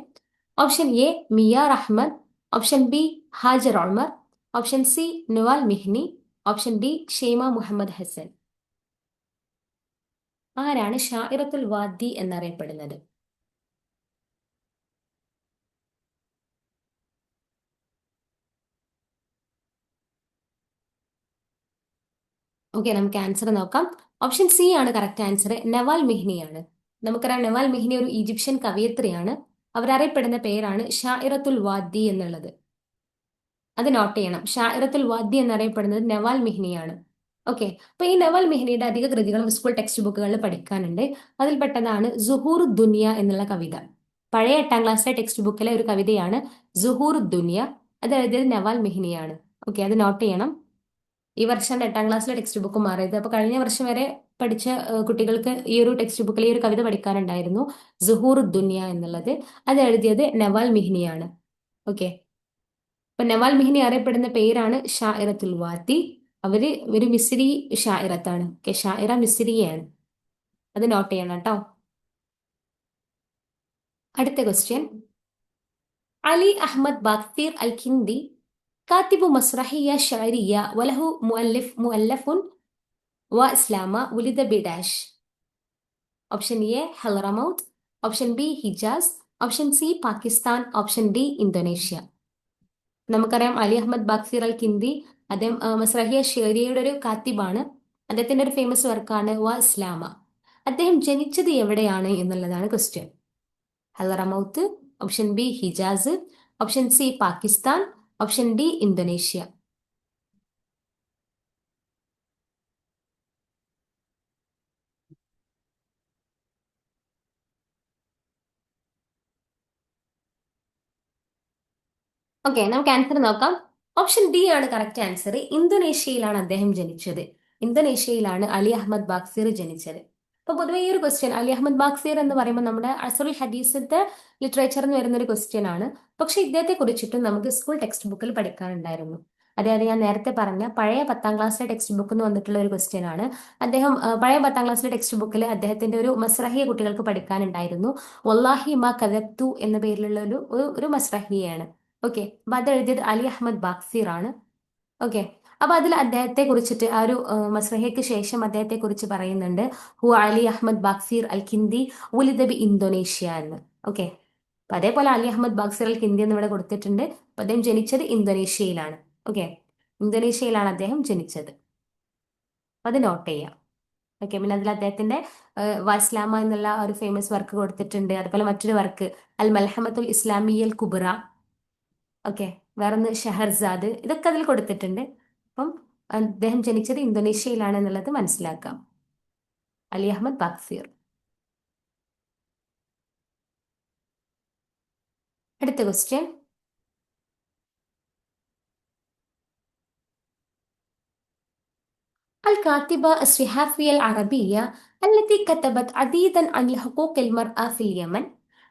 ഓപ്ഷൻ എ മിയാർ അഹ്മദ്, ഓപ്ഷൻ ബി ഹാജർ ഉമർ, ഓപ്ഷൻ സി നവാൽ മിഹ്നി, ഓപ്ഷൻ ഡി ഷെയ്മ മുഹമ്മദ് ഹസൻ. ആരാണ് ഷാഇറത്തുൽ വാദി എന്നറിയപ്പെടുന്നത്? ഓക്കെ, നമുക്ക് ആൻസർ നോക്കാം. ഓപ്ഷൻ സി ആണ് കറക്റ്റ് ആൻസർ, നവാൽ മിഹ്നിയാണ്. നമുക്കറിയാം നവാൽ മിഹ്നി ഒരു ഈജിപ്ഷ്യൻ കവിയത്രിയാണ്. അവരറിയപ്പെടുന്ന പേരാണ് ഷാഇറത്തുൽ വാദി എന്നുള്ളത്. അത് നോട്ട് ചെയ്യണം. ഷാഇറത്തുൽ വാദി എന്നറിയപ്പെടുന്നത് നവാൽ മിഹ്നിയാണ്. ഓക്കെ, അപ്പൊ ഈ നവാൽ മിഹ്നിയുടെ അധിക കൃതികളും സ്കൂൾ ടെക്സ്റ്റ് ബുക്കുകളിൽ പഠിക്കാനുണ്ട്. അതിൽപ്പെട്ടതാണ് സുഹൂർ ദുനിയ എന്നുള്ള കവിത. പഴയ 8ാം ക്ലാസ്സിലെ ടെക്സ്റ്റ് ബുക്കിലെ ഒരു കവിതയാണ് സുഹൂർ ദുനിയ. അത് എഴുതിയത് നവാൽ മിഹ്നിയാണ്. ഓക്കെ, അത് നോട്ട് ചെയ്യണം. ഈ വർഷം 8ാം ക്ലാസ്സിലെ ടെക്സ്റ്റ് ബുക്ക് മാറിയത്. അപ്പൊ കഴിഞ്ഞ വർഷം വരെ പഠിച്ച കുട്ടികൾക്ക് ഈ ഒരു ടെക്സ്റ്റ് ബുക്കിൽ ഈ ഒരു കവിത പഠിക്കാനുണ്ടായിരുന്നു, സുഹൂർ ദുനിയ എന്നുള്ളത്. അത് എഴുതിയത് നവാൽ മിഹ്നിയാണ്. ഓക്കെ, അപ്പൊ നവാൽ മിഹ്നി അറിയപ്പെടുന്ന പേരാണ് ഷാഇറത്തുൽ വാത്തി. അവര് ഒരു മിസ്രി ഷാഇറത്താണ്. ഓക്കെ, ഷാഇറ മിസ്രിയാണ്. അത് നോട്ട് ചെയ്യണം കേട്ടോ. അടുത്ത ക്വസ്റ്റ്യൻ. അലി അഹമ്മദ് ബാക്തീർ അൽ കിന്ദി കാത്തിബു മസ്രഹിയ ഷഅരിയ വലഹു മുഅല്ലഫുൻ وإسلام ولد بداش. ഓപ്ഷൻ എ ഹലറമൗത്ത്, ഓപ്ഷൻ ബി ഹിജാസ്, option C Pakistan, option D Indonesia. നമുക്കറിയാം അലി അഹമ്മദ് ബാക്സിർ അൽ കിന്ദി, അദ്ദേഹം മസ്രഹിയ ഷെറിയയുടെ ഒരു കാത്തിബാണ്. അദ്ദേഹത്തിന്റെ ഒരു ഫേമസ് വർക്കാണ് വ ഇസ്ലാമ. അദ്ദേഹം ജനിച്ചത് എവിടെയാണ് എന്നുള്ളതാണ് ക്വസ്റ്റ്യൻ. ഹലറമൗത്ത്, ഓപ്ഷൻ ബി ഹിജാസ്, option C Pakistan, option D Indonesia. Okay, നമുക്ക് ആൻസർ നോക്കാം. ഓപ്ഷൻ ഡി ആണ് കറക്റ്റ് ആൻസർ. ഇന്തോനേഷ്യയിലാണ് അദ്ദേഹം ജനിച്ചത്. ഇന്തോനേഷ്യയിലാണ് അലി അഹമ്മദ് ബാക്സീർ ജനിച്ചത്. അപ്പൊ പൊതുവെ ഈ ഒരു ക്വസ്റ്റ്യൻ, അലി അഹമ്മദ് ബാക്സീർ എന്ന് പറയുമ്പോൾ നമ്മുടെ അസറുൽ ഹദീസത്തെ ലിറ്ററേച്ചർ എന്ന് വരുന്ന ഒരു ക്വസ്റ്റ്യൻ ആണ്. പക്ഷെ ഇദ്ദേഹത്തെ കുറിച്ചിട്ടും നമുക്ക് സ്കൂൾ ടെക്സ്റ്റ് ബുക്കിൽ പഠിക്കാനുണ്ടായിരുന്നു. അതായത് ഞാൻ നേരത്തെ പറഞ്ഞ പഴയ 10ാം ക്ലാസ്സിലെ ടെക്സ്റ്റ് ബുക്കിൽ നിന്ന് വന്നിട്ടുള്ള ഒരു ക്വസ്റ്റ്യൻ ആണ്. അദ്ദേഹം പഴയ 10ാം ക്ലാസ്സിലെ ടെക്സ്റ്റ് ബുക്കിൽ അദ്ദേഹത്തിന്റെ ഒരു മസ്രഹിയ കുട്ടികൾക്ക് പഠിക്കാനുണ്ടായിരുന്നു. വല്ലാഹി മാ കദബ്തു എന്ന പേരിലുള്ള ഒരു മസ്രഹിയാണ്. ഓക്കെ, അപ്പൊ അത് എഴുതിയത് അലി അഹമ്മദ് ബാക്സീർ ആണ്. ഓക്കെ, അപ്പൊ അതിൽ അദ്ദേഹത്തെ കുറിച്ചിട്ട് ആ ഒരു മസ്രഹയ്ക്ക് ശേഷം അദ്ദേഹത്തെ കുറിച്ച് പറയുന്നുണ്ട്, ഹു അലി അഹമ്മദ് ബാക്സീർ അൽ കിന്ദി ഉലിദ ബി ഇന്തോനേഷ്യ എന്ന്. ഓക്കെ, അപ്പൊ അതേപോലെ അലി അഹമ്മദ് ബാക്സീർ അൽ കിന്ദി എന്ന് ഇവിടെ കൊടുത്തിട്ടുണ്ട്. അപ്പൊ അദ്ദേഹം ജനിച്ചത് ഇന്തോനേഷ്യയിലാണ്. ഓക്കെ, ഇന്തോനേഷ്യയിലാണ് അദ്ദേഹം ജനിച്ചത്. അപ്പൊ അത് നോട്ട് ചെയ്യാം. ഓക്കെ, പിന്നെ അതിൽ അദ്ദേഹത്തിന്റെ വസ്ലാമ എന്നുള്ള ഒരു ഫേമസ് വർക്ക് കൊടുത്തിട്ടുണ്ട്. അതുപോലെ മറ്റൊരു വർക്ക് അൽ മൽഹമത്തുൽ ഇസ്ലാമിയൽ കുബ്ര. ഓക്കെ, വേറൊന്ന് ഷഹർസാദ്, ഇതൊക്കെ അതിൽ കൊടുത്തിട്ടുണ്ട്. അപ്പം അദ്ദേഹം ജനിച്ചത് ഇന്തോനേഷ്യയിലാണ് എന്നുള്ളത് മനസ്സിലാക്കാം. അലി അഹമ്മദ് ബാക്സീർ. അടുത്ത ക്വസ്റ്റ്യൻ. الكاتبة الصحفية العربية التي كتبت عديدا عن حقوق المرأة في اليمن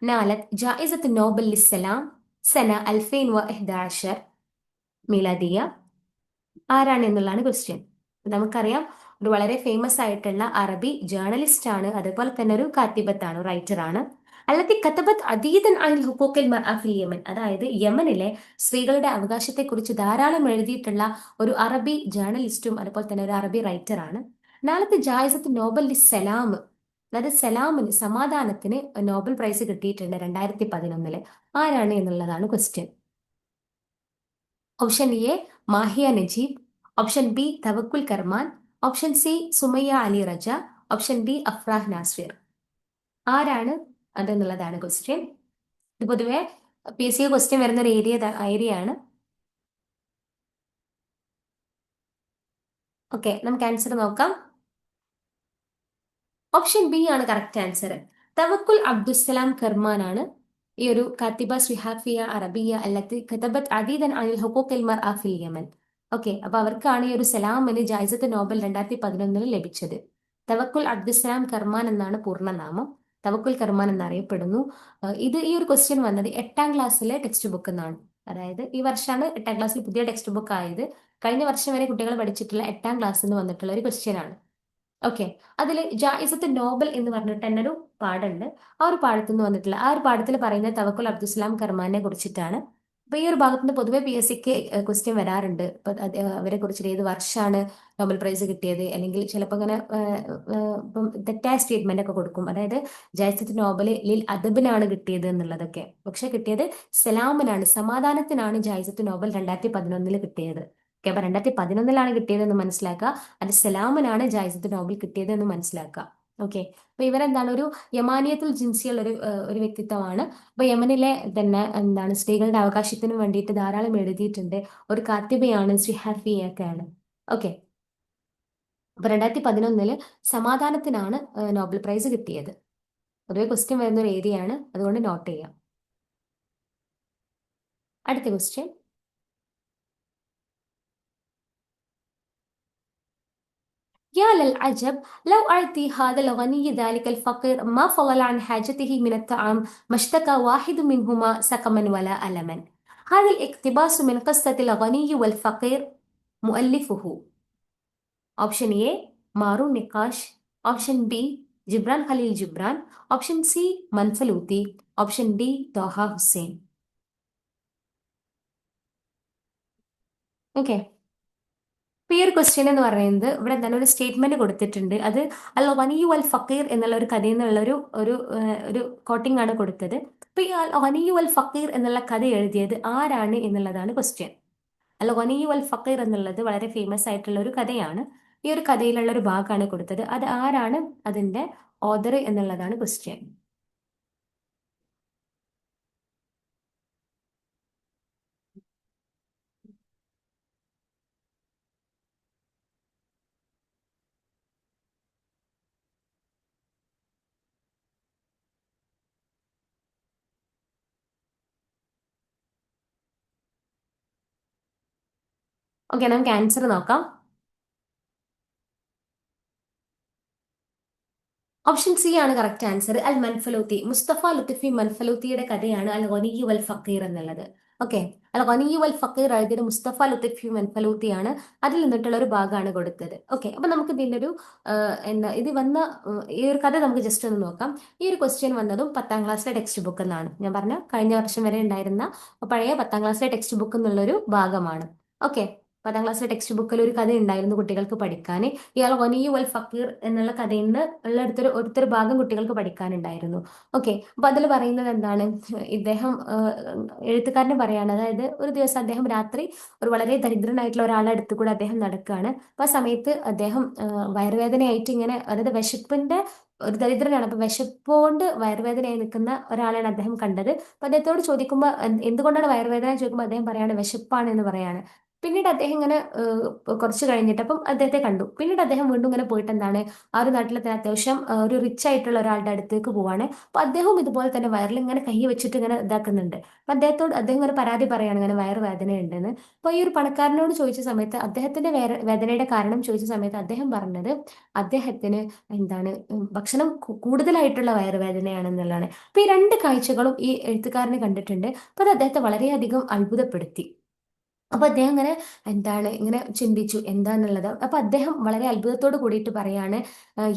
نالت جائزة نوبل للسلام سنة 2011 ميلادية. ആരാണ് എന്നുള്ളതാണ് ക്വസ്റ്റ്യൻ. നമുക്കറിയാം, ഒരു വളരെ ഫേമസ് ആയിട്ടുള്ള അറബി ജേർണലിസ്റ്റ് ആണ്, അതുപോലെ തന്നെ ഒരു കാത്തിബത്താണ്, റൈറ്റർ ആണ്. അല്ലത്തി കത്തബത്ത് അതീതൻ അനിൽ ഹുക്കൂക്കിൽ മർഅ ഫിൽ യമൻ, അതായത് യമനിലെ സ്ത്രീകളുടെ അവകാശത്തെക്കുറിച്ച് ധാരാളം എഴുതിയിട്ടുള്ള ഒരു അറബി ജേർണലിസ്റ്റും അതുപോലെ തന്നെ ഒരു അറബി റൈറ്റർ ആണ്. നാളത്തെ ജായിസത്ത് നോബൽ സലാം, അതായത് സലാമിന്, സമാധാനത്തിന് നോബൽ പ്രൈസ് കിട്ടിയിട്ടുണ്ട് 2011. ആരാണ് എന്നുള്ളതാണ് ക്വസ്റ്റ്യൻ. ഓപ്ഷൻ എ മാഹിയ നജീബ്, ഓപ്ഷൻ ബി തവക്കുൽ കർമാൻ, ഓപ്ഷൻ സി സുമയ്യ അലി റജ, ഓപ്ഷൻ ഡി അഫ്രാഹ് നാസ്വിർ. ആരാണ് അതെന്നുള്ളതാണ് ക്വസ്റ്റ്യൻ. ഇത് പൊതുവെ PSC ക്വസ്റ്റ്യൻ വരുന്ന ഒരു ഏരിയ ആണ്. ഓക്കെ, നമുക്ക് ആൻസർ നോക്കാം. ഓപ്ഷൻ ബി ആണ് കറക്റ്റ് ആൻസർ. തവക്കുൽ അബ്ദുസ്സലാം കർമാൻ ആണ് ഈ ഒരു കത്തിബ സുഹാഫിയ അറബിയ അല്ലത്തി കതബത്ത് അദീദൻ അനിൽ ഹുഖൂഖിൽ മർഅ ഫിൽ യമൻ. ഓക്കെ, അപ്പൊ അവർക്കാണ് ഈ ഒരു സലാമിന് ജായിസത്ത് നോബൽ 2011 ലഭിച്ചത്. തവക്കുൽ അബ്ദുസ്സലാം കർമാൻ എന്നാണ് പൂർണ്ണനാമം. തവക്കുൽ കർമാൻ എന്നറിയപ്പെടുന്നു. ഈ ഒരു ക്വസ്റ്റ്യൻ വന്നത് 8ാം ക്ലാസ്സിലെ ടെക്സ്റ്റ് ബുക്ക് എന്നാണ്. അതായത് ഈ വർഷമാണ് 8ാം ക്ലാസ്സിൽ പുതിയ ടെക്സ്റ്റ് ബുക്ക് ആയത്. കഴിഞ്ഞ വർഷം വരെ കുട്ടികൾ പഠിച്ചിട്ടുള്ള 8ാം ക്ലാസ്സിൽ നിന്ന് വന്നിട്ടുള്ള ഒരു ക്വസ്റ്റ്യൻ ആണ്. ഓക്കെ, അതിൽ ജായിസത്ത് നോബൽ എന്ന് പറഞ്ഞിട്ട് തന്നെ ഒരു പാഠമുണ്ട്. ആ ഒരു പാഠത്തിൽ നിന്ന് വന്നിട്ടുള്ള ആ ഒരു പാഠത്തിൽ പറയുന്നത് തവക്കുൽ അബ്ദുസ്സലാം കർമാനെ കുറിച്ചിട്ടാണ്. അപ്പൊ ഈ ഒരു ഭാഗത്ത് നിന്ന് പൊതുവെ PSCക്ക് ക്വസ്റ്റ്യൻ വരാറുണ്ട്. ഇപ്പൊ അവരെ കുറിച്ചിട്ട് ഏത് വർഷമാണ് നോബൽ പ്രൈസ് കിട്ടിയത്, അല്ലെങ്കിൽ ചിലപ്പോൾ ഇങ്ങനെ ഇപ്പം തെറ്റായ സ്റ്റേറ്റ്മെന്റ് ഒക്കെ കൊടുക്കും. അതായത് ജായിസത്ത് നോബൽ ലിൽ അദബിനാണ് കിട്ടിയത് എന്നുള്ളതൊക്കെ. പക്ഷെ കിട്ടിയത് സലാമിനാണ്, സമാധാനത്തിനാണ് ജായിസത്ത് നോബൽ 2011 കിട്ടിയത്. ഓക്കെ, അപ്പൊ 2011 കിട്ടിയതെന്ന് മനസ്സിലാക്കുക. അത് സലാമിനാണ് ജായിസത്ത് നോബൽ കിട്ടിയത് എന്ന് മനസ്സിലാക്കുക. ഓക്കെ, അപ്പൊ ഇവരെന്താണ്, ഒരു യമാനിയത്തുൽ ജിൻസിയുള്ള ഒരു വ്യക്തിത്വമാണ്. അപ്പൊ യമനിലെ തന്നെ എന്താണ് സ്ത്രീകളുടെ അവകാശത്തിന് വേണ്ടിയിട്ട് ധാരാളം എഴുതിയിട്ടുണ്ട്. ഒരു കാത്തിബയാണ്, സിഹാഫിയൊക്കെയാണ്. ഓക്കെ, അപ്പൊ 2011 സമാധാനത്തിനാണ് നോബൽ പ്രൈസ് കിട്ടിയത്. പൊതുവെ ക്വസ്റ്റ്യൻ വരുന്ന ഒരു ഏരിയ ആണ്, അതുകൊണ്ട് നോട്ട് ചെയ്യാം. അടുത്ത question. يا للعجب، لو أعطي هذا الغني ذلك الفقير ما فضل عن حاجته من الطعام ما اشتكى واحد منهما سقما ولا ألما. هذا الاقتباس من قصة الغني والفقير. مؤلفه اوبشن A مارون نقاش، اوبشن B جبران خليل جبران، اوبشن C منفلوطي، اوبشن D طه حسين. Okay, ഇപ്പൊ ഈ ഒരു ക്വസ്റ്റ്യൻ എന്ന് പറയുന്നത് ഇവിടെ എന്താണ് ഒരു സ്റ്റേറ്റ്മെന്റ് കൊടുത്തിട്ടുണ്ട്. അത് അൽ ഗനിയു അൽ ഫക്കീർ എന്നുള്ള ഒരു കഥയിൽ നിന്നുള്ള ഒരു കോട്ടിംഗ് ആണ് കൊടുത്തത്. അപ്പൊ ഈ അൽ ഗനിയു അൽ ഫക്കീർ എന്നുള്ള കഥ എഴുതിയത് ആരാണ് എന്നുള്ളതാണ് ക്വസ്റ്റ്യൻ. അൽ ഗനിയു അൽ ഫക്കീർ എന്നുള്ളത് വളരെ ഫേമസ് ആയിട്ടുള്ള ഒരു കഥയാണ്. ഈ ഒരു കഥയിലുള്ള ഒരു ഭാഗമാണ് കൊടുത്തത്. അത് ആരാണ് അതിന്റെ ഓദർ എന്നുള്ളതാണ് ക്വസ്റ്റ്യൻ. ഓക്കെ, നമുക്ക് ആൻസർ നോക്കാം. ഓപ്ഷൻ സി ആണ് കറക്റ്റ് ആൻസർ. അൽ മൻഫലൂത്തി, മുസ്തഫ ലുത്ഫി മൻഫലൂത്തിയുടെ കഥയാണ് അൽ ഗനിയു വൽ ഫക്കീർ എന്നുള്ളത്. ഓക്കെ, അൽ ഗനിയു വൽ ഫക്കീർ എഴുതിയത് മുസ്തഫ ലുത്ഫി മൻഫലൂത്തിയാണ്. അതിൽ നിന്നിട്ടുള്ള ഒരു ഭാഗമാണ് കൊടുത്തത്. ഓക്കെ, അപ്പൊ നമുക്ക് ഇതിന്റെ ഒരു എന്താ ഇത് വന്ന ഈ ഒരു കഥ നമുക്ക് ജസ്റ്റ് ഒന്ന് നോക്കാം. ഈ ഒരു ക്വസ്റ്റ്യൻ വന്നതും 10ാം ക്ലാസ്സിലെ ടെക്സ്റ്റ് ബുക്ക് എന്നാണ്. ഞാൻ പറഞ്ഞ കഴിഞ്ഞ വർഷം വരെ ഉണ്ടായിരുന്ന പഴയ 10ാം ക്ലാസ്സിലെ ടെക്സ്റ്റ് ബുക്ക് എന്നുള്ളൊരു ഭാഗമാണ്. ഓക്കെ, 10ാം ക്ലാസ്സിലെ ടെക്സ്റ്റ് ബുക്കിൽ ഒരു കഥ ഉണ്ടായിരുന്നു കുട്ടികൾക്ക് പഠിക്കാൻ. ഇയാൾ ഗനിയു വൽ ഫക്കീർ എന്നുള്ള കഥയിൽ നിന്ന് ഉള്ള ഒരു ഭാഗം കുട്ടികൾക്ക് പഠിക്കാനുണ്ടായിരുന്നു. ഓക്കെ, അപ്പൊ അതിൽ പറയുന്നത് എന്താണ്, ഇദ്ദേഹം എഴുത്തുകാരന് പറയാണ്, അതായത് ഒരു ദിവസം അദ്ദേഹം രാത്രി ഒരു വളരെ ദരിദ്രനായിട്ടുള്ള ഒരാളെ അടുത്ത് കൂടെ അദ്ദേഹം നടക്കുകയാണ്. അപ്പൊ ആ സമയത്ത് അദ്ദേഹം വയറുവേദനയായിട്ട് ഇങ്ങനെ, അതായത് വിശപ്പിന്റെ ഒരു ദരിദ്രനാണ്, അപ്പൊ വിശപ്പുകൊണ്ട് വയറുവേദനയായി നിൽക്കുന്ന ഒരാളെയാണ് അദ്ദേഹം കണ്ടത്. അപ്പൊ അദ്ദേഹത്തോട് ചോദിക്കുമ്പോൾ എന്തുകൊണ്ടാണ് വയറുവേദന ചോദിക്കുമ്പോൾ അദ്ദേഹം പറയാണ് വിശപ്പാണ് എന്ന് പറയാണ്. പിന്നീട് അദ്ദേഹം ഇങ്ങനെ കുറച്ച് കഴിഞ്ഞിട്ട് അപ്പം അദ്ദേഹത്തെ കണ്ടു. പിന്നീട് അദ്ദേഹം വീണ്ടും ഇങ്ങനെ പോയിട്ട് എന്താണ് ആ ഒരു നാട്ടിലെ തന്നെ അത്യാവശ്യം ഒരു റിച്ച് ആയിട്ടുള്ള ഒരാളുടെ അടുത്തേക്ക് പോവാണ്. അപ്പൊ അദ്ദേഹവും ഇതുപോലെ തന്നെ വയറിൽ ഇങ്ങനെ കൈ വെച്ചിട്ട് ഇങ്ങനെ ഇതാക്കുന്നുണ്ട്. അപ്പൊ അദ്ദേഹം ഇങ്ങനെ പരാതി പറയാണ് ഇങ്ങനെ വയറ് വേദനയുണ്ടെന്ന്. അപ്പൊ ഈ ഒരു പണക്കാരനോട് ചോദിച്ച സമയത്ത് അദ്ദേഹത്തിന്റെ വേദനയുടെ കാരണം ചോദിച്ച സമയത്ത് അദ്ദേഹം പറഞ്ഞത് അദ്ദേഹത്തിന് എന്താണ് ഭക്ഷണം കൂടുതലായിട്ടുള്ള വയറുവേദനയാണെന്നുള്ളതാണ്. അപ്പൊ ഈ രണ്ട് കാഴ്ചകളും ഈ എഴുത്തുകാരന് കണ്ടിട്ടുണ്ട്. അപ്പൊ അത് അദ്ദേഹത്തെ വളരെയധികം അത്ഭുതപ്പെടുത്തി. അപ്പൊ അദ്ദേഹം ഇങ്ങനെ എന്താണ് ഇങ്ങനെ ചിന്തിച്ചു എന്താന്നുള്ളത്. അപ്പൊ അദ്ദേഹം വളരെ അത്ഭുതത്തോട് കൂടിയിട്ട് പറയാണ്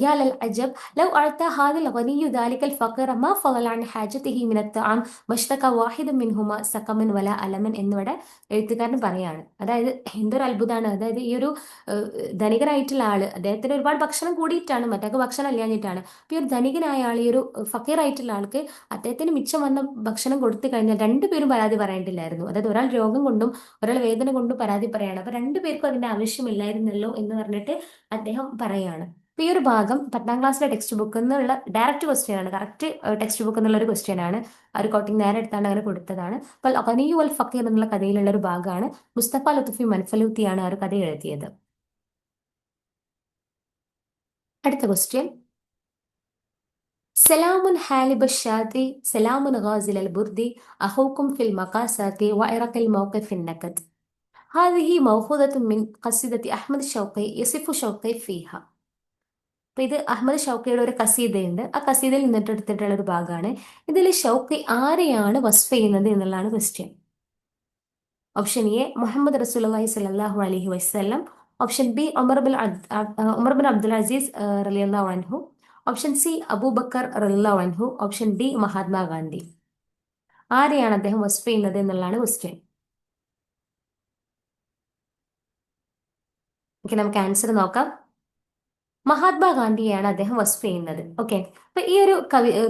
യാ ലൽ അജബ് ലൗ അഅത ഹാദൽ ഗനിയ്യു ദാലികൽ ഫഖീറ മാ ഫളല അൻ ഹാജതിഹി മിന അത്ആം മഷ്തക വാഹിദും മിൻഹുമാ സഖമൻ വല അലമൻ എന്നിവിടെ എഴുത്തുകാരൻ പറയാണ്. അതായത് എന്തൊരു അത്ഭുതമാണ്. അതായത് ഈ ഒരു ധനികനായിട്ടുള്ള ആള് അദ്ദേഹത്തിന് ഒരുപാട് ഭക്ഷണം കൂടിയിട്ടാണ്, മറ്റൊക്കെ ഭക്ഷണം ഇല്ലാഞ്ഞിട്ടാണ്. അപ്പൊ ഈ ഒരു ധനികനായ ആൾ ഈ ഒരു ഫക്കീറായിട്ടുള്ള ആൾക്ക് അദ്ദേഹത്തിന് മിച്ചം വന്ന ഭക്ഷണം കൊടുത്തു കഴിഞ്ഞാൽ രണ്ടുപേരും പരാതി പറയേണ്ടില്ലായിരുന്നു. അതായത് ഒരാൾ രോഗം കൊണ്ടും ഒരാൾ വേദന കൊണ്ട് പരാതി പറയാണ്. അപ്പൊ രണ്ടുപേർക്കും അതിന്റെ ആവശ്യമില്ലായിരുന്നല്ലോ എന്ന് പറഞ്ഞിട്ട് അദ്ദേഹം പറയാണ്. അപ്പൊ ഈ ഒരു ഭാഗം 10ാം ക്ലാസ്സിലെ ടെക്സ്റ്റ് ബുക്കിൽ നിന്നുള്ള ഡയറക്റ്റ് ക്വസ്റ്റ്യൻ ആണ്, കറക്റ്റ് ടെക്സ്റ്റ് ബുക്കിൽ നിന്നുള്ള ഒരു ക്വസ്റ്റ്യൻ ആണ്. ആ ഒരു കോട്ടിങ് നേരെ എടുത്താണ് അങ്ങനെ കൊടുത്തതാണ്. അപ്പോൾ അഗനിയു അൽ ഫക്കീർ എന്നുള്ള കഥയിലുള്ള ഒരു ഭാഗമാണ്. മുസ്തഫ ലത്തുഫി മൻഫലൂത്തിയാണ് ആ ഒരു കഥ എഴുതിയത്. അടുത്ത ക്വസ്റ്റ്യൻ. സലാമുൻ ഹാലിബ് ഷാത്തി സലാമുൻ ഗാസിൽ അൽ ബുർദി അഹൂക്കും ഫിൽ മഖാസാത്തി വഇറഖിൽ മൗഖിഫിൻ നഖദ് هذه موخوذة من قصيدة أحمد شوقي يصف شوقي فيها. അപ്പൊ ഇത് അഹമ്മദ് ഷൗക്കയുടെ ഒരു കസീദയുണ്ട്. ആ കസീദയിൽ നിന്നിട്ട് എടുത്തിട്ടുള്ള ഒരു ഭാഗമാണ്. ഇതിൽ ഷൗക്കി ആരെയാണ് വസ്ഫ് ചെയ്യുന്നത് എന്നുള്ളതാണ് ക്വസ്റ്റ്യൻ. ഓപ്ഷൻ എ മുഹമ്മദ് റസൂലുള്ളാഹി സ്വല്ലല്ലാഹു അലൈഹി വസല്ലം. ഓപ്ഷൻ ബി ഉമർ ബിൻ അബ്ദുൽ അസീസ് റളിയല്ലാഹു അൻഹു. ഓപ്ഷൻ സി അബൂബക്കർ റളിയല്ലാഹു അൻഹു. Option D Mahatma Gandhi. ആരെയാണ് അദ്ദേഹം വസ്ഫ് ചെയ്യുന്നത് എന്നുള്ളതാണ് ക്വസ്റ്റ്യൻ. ഓക്കെ, നമുക്ക് ആൻസർ നോക്കാം. മഹാത്മാഗാന്ധിയെയാണ് അദ്ദേഹം വസ്ഫ് ചെയ്യുന്നത്. ഓക്കെ, അപ്പൊ ഈ ഒരു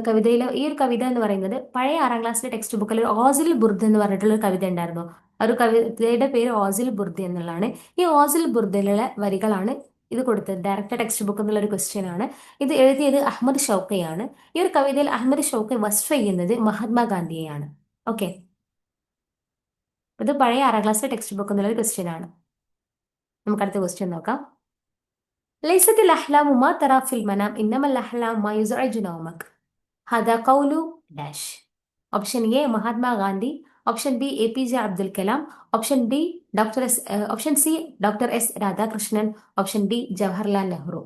കവിതയിലെ ഈ ഒരു കവിത എന്ന് പറയുന്നത് പഴയ 6ാം ക്ലാസ്സിലെ ടെക്സ്റ്റ് ബുക്കിൽ ഒരു ഓസിൽ ബുർദ് എന്ന് പറഞ്ഞിട്ടുള്ള ഒരു കവിത ഉണ്ടായിരുന്നു. ആ ഒരു കവിതയുടെ പേര് ഓസിൽ ബുർദ് എന്നുള്ളതാണ്. ഈ ഓസിൽ ബുർദിലുള്ള വരികളാണ് ഇത് കൊടുത്തത്. ഡയറക്റ്റ് ടെക്സ്റ്റ് ബുക്ക് എന്നുള്ള ഒരു ക്വസ്റ്റ്യൻ ആണ്. ഇത് എഴുതിയത് അഹമ്മദ് ഷൗക്കയാണ്. ഈ ഒരു കവിതയിൽ അഹമ്മദ് ഷൗക്ക വസ്ഫ് ചെയ്യുന്നത് മഹാത്മാഗാന്ധിയെയാണ്. ഓക്കെ, ഇത് പഴയ 6ാം ക്ലാസ്സിലെ ടെക്സ്റ്റ് ബുക്ക് എന്നുള്ള ഒരു ക്വസ്റ്റ്യൻ ആണ്. നമുക്ക് അടുത്ത ക്വസ്റ്റ്യൻ നോക്കാം. ليست الأحلام ما ترى في المنام إنما الأحلام ما يزعج نومك هذا قول داش. Option A Mahatma Gandhi. Option B APJ Abdul Kalam. Option D option C doctor S Radhakrishnan. Option D Jawaharlal Nehru.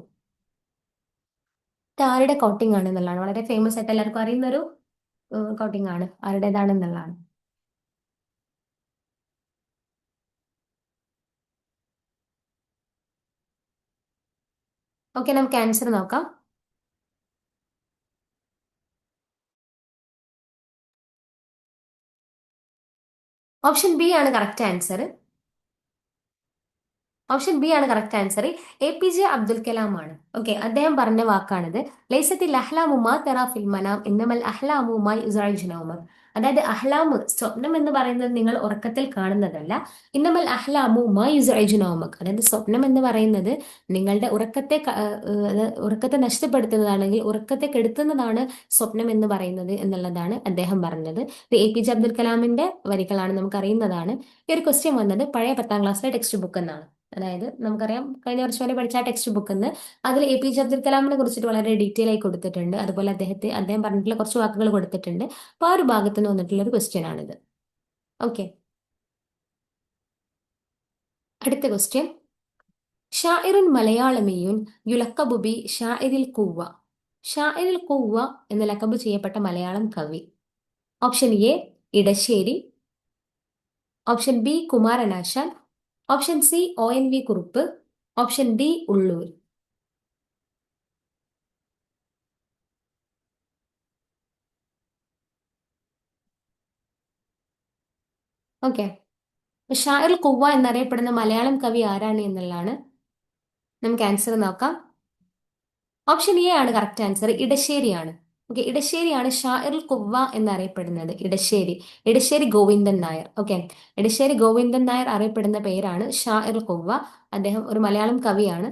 ഇത് ആരുടെ കോട്ടിംഗ് ആണ് എന്നുള്ളതാണ്. വളരെ ഫേമസ് ആയിട്ട് എല്ലാവർക്കും അറിയുന്ന ഒരു കോട്ടിംഗ് ആണ്. ആരുടേതാണെന്നുള്ളതാണ്. ഓക്കെ, നമുക്ക് ആൻസർ നോക്കാം. ഓപ്ഷൻ ബി ആണ് കറക്റ്റ് ആൻസർ. ഓപ്ഷൻ ബി ആണ് correct answer. APJ Abdul Kalam ആണ്. ഓക്കെ, അദ്ദേഹം പറഞ്ഞ വാക്കാണിത്. ലൈസത്തിൽ അഹ്ലാമുമാ തെറാ ഫിൽ മനാം ഇന്നമൽ അഹ്ലാമുമായി ഉസർജിനോമർ. അതായത് അഹ്ലാമ് സ്വപ്നം എന്ന് പറയുന്നത് നിങ്ങൾ ഉറക്കത്തിൽ കാണുന്നതല്ല. ഇന്നമൽ അഹ്ലാമുമായി യുസർജിനോമക്. അതായത് സ്വപ്നം എന്ന് പറയുന്നത് നിങ്ങളുടെ ഉറക്കത്തെ നഷ്ടപ്പെടുത്തുന്നതാണെങ്കിൽ ഉറക്കത്തെ കെടുത്തുന്നതാണ് സ്വപ്നം എന്ന് പറയുന്നത് എന്നുള്ളതാണ് അദ്ദേഹം പറഞ്ഞത്. ഇത് APJ അബ്ദുൽ കലാമിന്റെ വരികളാണ്, നമുക്ക് അറിയുന്നതാണ്. ഈ ഒരു ക്വസ്റ്റ്യൻ വന്നത് പഴയ 10ാം ക്ലാസ്സിലെ ടെക്സ്റ്റ് ബുക്ക് എന്നാണ്. അതായത് നമുക്കറിയാം കഴിഞ്ഞ വർഷം വരെ പഠിച്ച ആ ടെക്സ്റ്റ് ബുക്കിൽ നിന്ന് അതിൽ APJ അബ്ദുൽ കലാമിനെ കുറിച്ചിട്ട് വളരെ ഡീറ്റെയിൽ ആയി കൊടുത്തിട്ടുണ്ട്. അതുപോലെ അദ്ദേഹം പറഞ്ഞിട്ടുള്ള കുറച്ച് വാക്കുകൾ കൊടുത്തിട്ടുണ്ട്. അപ്പൊ ആ ഒരു ഭാഗത്ത് നിന്ന് വന്നിട്ടുള്ള ഒരു ക്വസ്റ്റ്യൻ ആണിത്. ഓക്കെ, അടുത്ത ക്വസ്റ്റ്യൻ. ഷാഇറുൻ മലയാളമിയുൻ യുലക്കബു ബി ഷാഇരിൽ കൂവ. ഷാഇരിൽ കൂവ എന്ന് ലക്കബ് ചെയ്യപ്പെട്ട മലയാളം കവി. Option A Edasseri. Option B Kumaranasan. Option C ONV Kurup. Option D Ulloor. Okay, ഷാഇർ കുവ്വ എന്നറിയപ്പെടുന്ന മലയാളം കവി ആരാണ് എന്നുള്ളതാണ്. നമുക്ക് ആൻസർ നോക്കാം. ഓപ്ഷൻ എ ആണ് കറക്റ്റ് ആൻസർ. ഇടശ്ശേരിയാണ്. ഓക്കെ, ഇടശ്ശേരിയാണ് ഷാഇർ കുവ്വ എന്നറിയപ്പെടുന്നത്. ഇടശ്ശേരി ഗോവിന്ദൻ നായർ. ഓക്കെ, ഇടശ്ശേരി ഗോവിന്ദൻ നായർ അറിയപ്പെടുന്ന പേരാണ് ഷാഇർ കുവ്വ. അദ്ദേഹം ഒരു മലയാളം കവിയാണ്.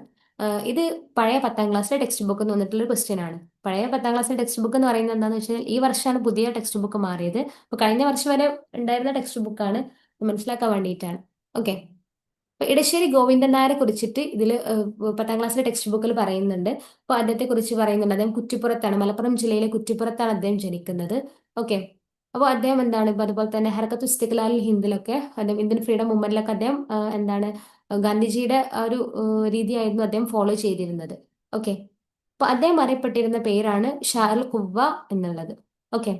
ഇത് പഴയ 10ാം ക്ലാസ്സിലെ ടെക്സ്റ്റ് ബുക്ക് എന്ന് വന്നിട്ടുള്ള ഒരു ക്വസ്റ്റ്യൻ ആണ്. പഴയ 10ാം ക്ലാസ്സിലെ ടെക്സ്റ്റ് ബുക്ക് എന്ന് പറയുന്നത് എന്താണെന്ന് വെച്ചാൽ ഈ വർഷമാണ് പുതിയ ടെക്സ്റ്റ് ബുക്ക് മാറിയത്. അപ്പൊ കഴിഞ്ഞ വർഷം വരെ ഉണ്ടായിരുന്ന ടെക്സ്റ്റ് ബുക്കാണ്, മനസ്സിലാക്കാൻ വേണ്ടിയിട്ടാണ്. ഓക്കെ, അപ്പൊ ഇടശ്ശേരി ഗോവിന്ദൻ നായരെ കുറിച്ചിട്ട് ഇതിൽ 10ാം ക്ലാസ്സിലെ ടെക്സ്റ്റ് ബുക്കിൽ പറയുന്നുണ്ട്. അപ്പൊ അദ്ദേഹത്തെ കുറിച്ച് പറയുന്നുണ്ട്, അദ്ദേഹം കുറ്റിപ്പുറത്താണ്, മലപ്പുറം ജില്ലയിലെ കുറ്റിപ്പുറത്താണ് അദ്ദേഹം ജനിക്കുന്നത്. ഓക്കെ. അപ്പോൾ അദ്ദേഹം എന്താണ് ഇപ്പൊ അതുപോലെ തന്നെ ഹർക്കത്ത് ഇസ്തിഖ്ലാൽ ഹിന്ദിലൊക്കെ അദ്ദേഹം ഇന്ത്യൻ ഫ്രീഡം മൂവ്മെന്റിലൊക്കെ അദ്ദേഹം എന്താണ് ഗാന്ധിജിയുടെ ആ ഒരു രീതിയായിരുന്നു അദ്ദേഹം ഫോളോ ചെയ്തിരുന്നത്. ഓക്കെ. അപ്പൊ അദ്ദേഹം അറിയപ്പെട്ടിരുന്ന പേരാണ് ഷാറുൽ ഖുവ എന്നുള്ളത്. ഓക്കെ.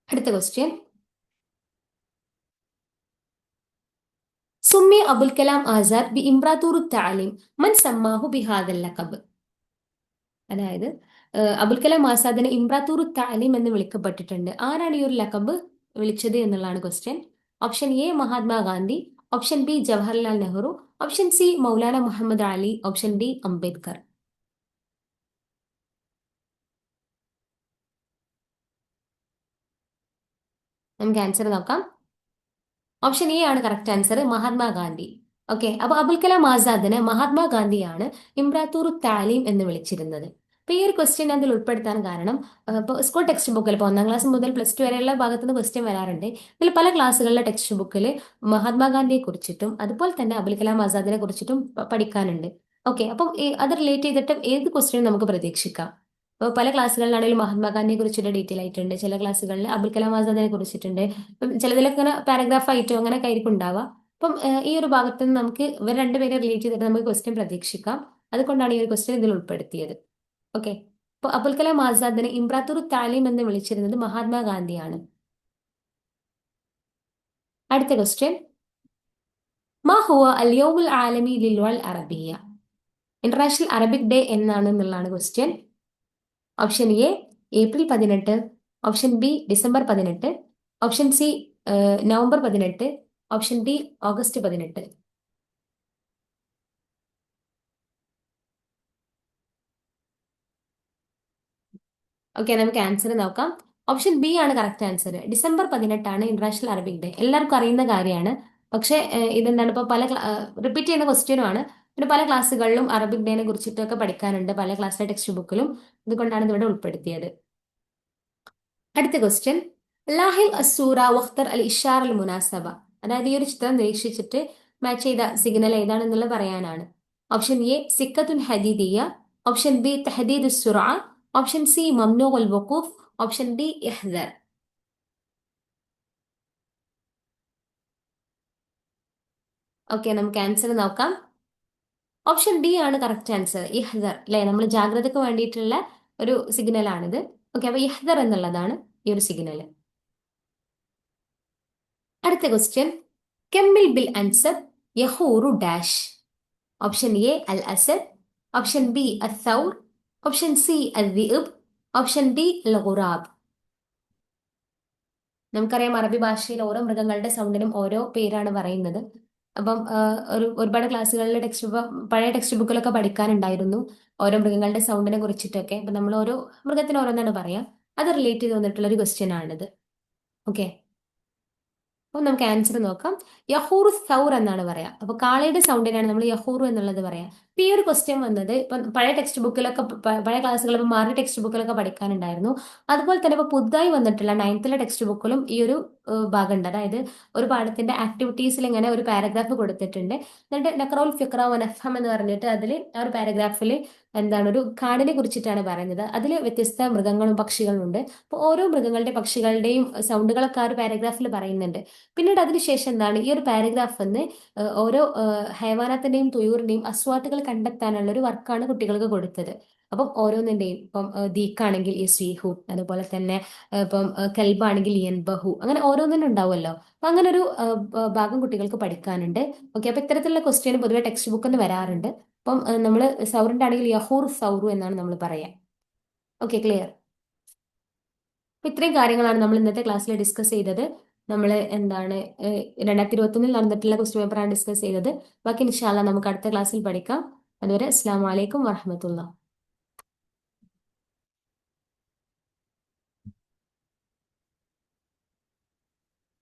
അടുത്ത ക്വസ്റ്റ്യൻ. സുമ്മി അബുൽ കലാം ആസാദ് ബി ഇംറാത്തൂർ താലിം മൻ സമ്മാഹു ബിഹാദൽ ലഖബ്. അതായത് അബുൽ കലാം ആസാദിനെ ഇംറാത്തൂർ താലിം എന്ന് വിളിക്കപ്പെട്ടിട്ടുണ്ട്. ആരാണ് ഈ ഒരു ലഖബ് വിളിച്ചത് എന്നുള്ളതാണ് question. Option A Mahatma Gandhi, option B Jawaharlal Nehru, option C Maulana Muhammad Ali, option D Ambedkar. നമുക്ക് ആൻസർ നോക്കാം. ഓപ്ഷൻ എ ആണ് കറക്റ്റ് ആൻസർ, മഹാത്മാഗാന്ധി. ഓക്കെ. അപ്പൊ അബുൽ കലാം ആസാദിനെ മഹാത്മാഗാന്ധിയാണ് ഇംറാത്തൂർ താലിം എന്ന് വിളിച്ചിരുന്നത്. അപ്പൊ ഈ ഒരു ക്വസ്റ്റ്യൻ അതിൽ ഉൾപ്പെടുത്താൻ കാരണം ഇപ്പോൾ സ്കൂൾ ടെക്സ്റ്റ് ബുക്കിൽ ഇപ്പോൾ 1ാം ക്ലാസ് മുതൽ +2 വരെയുള്ള ഭാഗത്ത് നിന്ന് ക്വസ്റ്റ്യൻ വരാറുണ്ട്. ഇതിൽ പല ക്ലാസ്സുകളിലെ ടെക്സ്റ്റ് ബുക്കിൽ മഹാത്മാഗാന്ധിയെ കുറിച്ചിട്ടും അതുപോലെ തന്നെ അബുൽ കലാം ആസാദിനെ കുറിച്ചിട്ടും പഠിക്കാനുണ്ട്. ഓക്കെ. അപ്പം അത് റിലേറ്റ് ചെയ്തിട്ട് ഏത് ക്വസ്റ്റ്യനും നമുക്ക് പ്രതീക്ഷിക്കാം. ഇപ്പോൾ പല ക്ലാസ്സുകളിലാണെങ്കിലും മഹാത്മാഗാന്ധിയെ കുറിച്ചിട്ട് ഡീറ്റെയിൽ ആയിട്ടുണ്ട്, ചില ക്ലാസ്സുകളിൽ അബുൽ കലാം ആസാദിനെ കുറിച്ചിട്ടുണ്ട്. ഇപ്പം ചിലതിലൊക്കെ ഇങ്ങനെ പാരഗ്രാഫ് ആയിട്ടോ അങ്ങനെയൊക്കെ ആയിരിക്കും ഉണ്ടാവുക. അപ്പം ഈ ഒരു ഭാഗത്ത് നിന്ന് നമുക്ക് ഇവർ രണ്ടുപേരെ റിലേറ്റ് ചെയ്തിട്ട് നമുക്ക് ക്വസ്റ്റ്യൻ പ്രതീക്ഷിക്കാം. അതുകൊണ്ടാണ് ഈ ഒരു ക്വസ്റ്റ്യൻ ഇതിൽ ഉൾപ്പെടുത്തിയത്. ഓക്കെ. അപ്പോൾ അബുൽ കലാം ആസാദിനെ ഇംറാത്തൂർ താലിം എന്ന് വിളിച്ചിരുന്നത് മഹാത്മാഗാന്ധിയാണ്. അടുത്ത ക്വസ്റ്റ്യൻ. മാ ഹുവ അൽ യൗമുൽ ആലമി ലിൽ ലുഗൽ അറബിയ്യ. ഇന്റർനാഷണൽ അറബിക് ഡേ എന്നാണ് എന്നുള്ളതാണ് question. Option A April 18, option B December 18, option C November 18, option D August 18. Okay, നമുക്ക് ആൻസർ നോക്കാം. ഓപ്ഷൻ ബി ആണ് correct answer. December 18 international Arabic day. എല്ലാവർക്കും അറിയുന്ന കാര്യമാണ്. പക്ഷേ ഇതെന്താണ് ഇപ്പോൾ പല റിപ്പീറ്റ് ചെയ്യുന്ന ക്വസ്റ്റ്യനും ആണ്. പിന്നെ പല ക്ലാസ്സുകളിലും അറബിക് ഡേനെ കുറിച്ചിട്ടൊക്കെ പഠിക്കാനുണ്ട്, പല ക്ലാസ്സിലെ ടെക്സ്റ്റ് ബുക്കിലും. അതുകൊണ്ടാണ് ഇതിവിടെ ഉൾപ്പെടുത്തിയത്. അടുത്ത ക്വസ്റ്റ്യൻ. ലാഹിൽ അസൂറ വഖ്തർ അൽ ഇഷാർ അൽ മുനാസബ. അതായത് ഈ ഒരു ചിത്രം നിരീക്ഷിച്ചിട്ട് മാച്ച് ചെയ്ത സിഗ്നൽ ഏതാണെന്നുള്ളത് പറയാനാണ്. ഓപ്ഷൻ എ സിക്കത്തുൻ ഹദീദിയ, ഓപ്ഷൻ ബി തഹദീദ് സുറ, ഓപ്ഷൻ സി മംനൂ അൽ വഖൂഫ്, ഓപ്ഷൻ ഡി ഇഹ്ദർ. ഓക്കെ, നമുക്ക് ആൻസർ നോക്കാം. ഓപ്ഷൻ ഡി ആണ് കറക്റ്റ് ആൻസർ, ഇഹ്ദർ. അല്ലെ, നമ്മൾ ജാഗ്രതയ്ക്ക് വേണ്ടിയിട്ടുള്ള ഒരു സിഗ്നൽ ആണിത്. ഓക്കെ, അപ്പൊ ഇഹ്ദർ എന്നുള്ളതാണ് ഈ ഒരു സിഗ്നൽ. അടുത്ത ക്വസ്റ്റ്യൻ. കെമ്മിൽ ബിൽ അൻസബ് യഹൂറു ഡാഷ്. ഓപ്ഷൻ എ അൽ അസദ്, ഓപ്ഷൻ ബി അൽ thawr, ഓപ്ഷൻ സി അൽ ദിഇബ്, ഓപ്ഷൻ ഡി അൽ ഖുറാബ്. നമുക്കറിയാം അറബി ഭാഷയിൽ ഓരോ മൃഗങ്ങളുടെ സൗണ്ടിനും ഓരോ പേരാണ് പറയുന്നത്. അപ്പം ഒരുപാട് ക്ലാസ്സുകളിൽ പഴയ ടെക്സ്റ്റ് ബുക്കിലൊക്കെ പഠിക്കാനുണ്ടായിരുന്നു ഓരോ മൃഗങ്ങളുടെ സൗണ്ടിനെ കുറിച്ചിട്ടൊക്കെ. അപ്പൊ നമ്മൾ ഓരോ മൃഗത്തിന് ഓരോന്നാണ് പറയാം. അത് റിലേറ്റ് ചെയ്ത് വന്നിട്ടുള്ള ഒരു ക്വസ്റ്റ്യൻ ആണിത്. ഓക്കെ. അപ്പോൾ നമുക്ക് ആൻസർ നോക്കാം. യഹൂറു സൗർ എന്നാണ് പറയാം. അപ്പൊ കാളയുടെ സൗണ്ടിനാണ് നമ്മൾ യഹൂറു എന്നുള്ളത് പറയാം. ഇപ്പൊ ഈ ഒരു ക്വസ്റ്റ്യൻ വന്നത് ഇപ്പൊ പഴയ ടെക്സ്റ്റ് ബുക്കിലൊക്കെ പഴയ ക്ലാസ്സുകൾ ഇപ്പൊ മാറിയ ടെക്സ്റ്റ് ബുക്കിലൊക്കെ പഠിക്കാനുണ്ടായിരുന്നു. അതുപോലെ തന്നെ ഇപ്പൊ പുതുതായി വന്നിട്ടുള്ള 9th ടെക്സ്റ്റ് ബുക്കിലും ഈ ഒരു ഭാഗമുണ്ട്. അതായത് ഒരു പാഠത്തിന്റെ ആക്ടിവിറ്റീസിൽ ഇങ്ങനെ ഒരു പാരഗ്രാഫ് കൊടുത്തിട്ടുണ്ട്. എന്നിട്ട് നഖറൗൽ ഫിഖ്റ വനഫ്ഹം എന്ന് പറഞ്ഞിട്ട് അതിൽ ആ ഒരു പാരഗ്രാഫിൽ എന്താണ് ഒരു കാടിനെ കുറിച്ചിട്ടാണ് പറയുന്നത്. അതിൽ വ്യത്യസ്ത മൃഗങ്ങളും പക്ഷികളും ഉണ്ട്. അപ്പോൾ ഓരോ മൃഗങ്ങളുടെ പക്ഷികളുടെയും സൗണ്ടുകളൊക്കെ ആ ഒരു പാരഗ്രാഫിൽ പറയുന്നുണ്ട്. പിന്നീട് അതിനുശേഷം എന്താണ് ഈ ഒരു പാരഗ്രാഫ് എന്ന് ഓരോ ഹൈവാനാത്തിന്റെയും തുയൂറിന്റെയും അസ്വാത്തുകൾ കണ്ടെത്താനുള്ള ഒരു വർക്കാണ് കുട്ടികൾക്ക് കൊടുത്തത്. അപ്പം ഓരോന്നിന്റെയും ഇപ്പം ദീക്കാണെങ്കിൽ ഈ സ്വീഹു, അതുപോലെ തന്നെ ഇപ്പം കൽബാണെങ്കിൽ യൻബഹു, അങ്ങനെ ഓരോന്നിനും ഉണ്ടാവുമല്ലോ. അപ്പൊ അങ്ങനെ ഒരു ഭാഗം കുട്ടികൾക്ക് പഠിക്കാനുണ്ട്. ഓക്കെ. അപ്പൊ ഇത്തരത്തിലുള്ള ക്വസ്റ്റ്യൻ പൊതുവെ ടെക്സ്റ്റ് ബുക്കിൽ നിന്ന് വരാറുണ്ട്. അപ്പം നമ്മൾ സൗറിന്റെ ആണെങ്കിൽ യഹൂർ സൗറു എന്നാണ് നമ്മൾ പറയാം. Okay, clear. അപ്പൊ ഇത്രയും കാര്യങ്ങളാണ് നമ്മൾ ഇന്നത്തെ ക്ലാസ്സിൽ ഡിസ്കസ് ചെയ്തത്. നമ്മൾ എന്താണ് 2021 നടന്നിട്ടുള്ള ക്വസ്റ്റ്യൻ പേപ്പറാണ് ഡിസ്കസ് ചെയ്തത്. ബാക്കി ഇൻഷാ അല്ലാ നമുക്ക് അടുത്ത ക്ലാസ്സിൽ പഠിക്കാം. അതുവരെ അസ്സലാമു അലൈക്കും വറഹ്മത്തുള്ളാഹി.